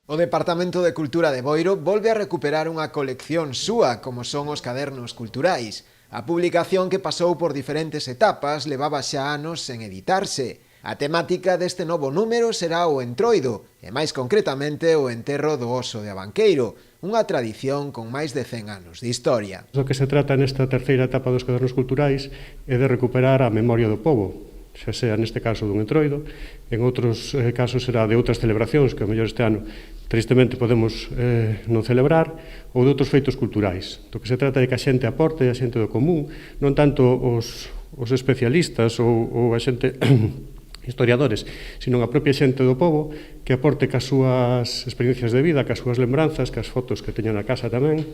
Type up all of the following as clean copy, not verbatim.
O Departamento de Cultura de Boiro volve a recuperar unha colección súa, como son os cadernos culturais. A publicación, que pasou por diferentes etapas, levaba xa anos sen editarse. A temática deste novo número será o Entroido, e máis concretamente o enterro do oso de Abanqueiro, unha tradición con máis de 100 anos de historia. O que se trata nesta terceira etapa dos cadernos culturais é de recuperar a memoria do pobo, xa sea neste caso dun entroido, en outros casos será de outras celebracións que ao mellor este ano tristemente podemos non celebrar, ou de outros feitos culturais. Do que se trata é que a xente aporte, a xente do común, non tanto os especialistas ou a xente historiadores, sino a propia xente do pobo que aporte cas súas experiencias de vida, cas súas lembranzas, cas fotos que teñan na casa tamén,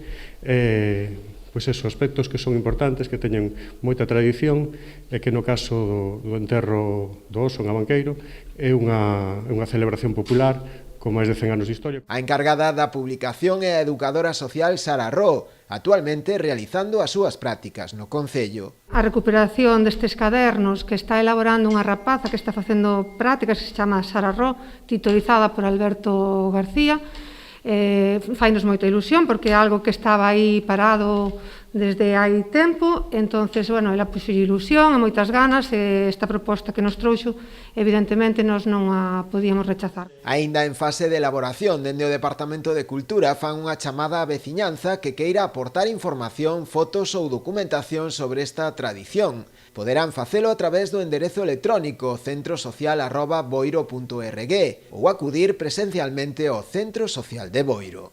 pois esos aspectos que son importantes, que teñen moita tradición e que no caso do enterro do oso en Abanqueiro é unha celebración popular con máis de 100 anos de historia. A encargada da publicación é a educadora social Sara Ro, actualmente realizando as súas prácticas no concello. A recuperación destes cadernos que está elaborando unha rapaza que está facendo prácticas, que se chama Sara Ro, titorizada por Alberto García, fainos moita ilusión porque é algo que estaba aí parado desde hai tempo, entonces, bueno, ela puxo ilusión e moitas ganas, e esta proposta que nos trouxo, evidentemente, nós non a podíamos rechazar. Aínda en fase de elaboración, dende o Departamento de Cultura fan unha chamada á veciñanza que queira aportar información, fotos ou documentación sobre esta tradición. Poderán facelo a través do enderezo electrónico centrosocial@boiro.org ou acudir presencialmente ao Centro Social de Boiro.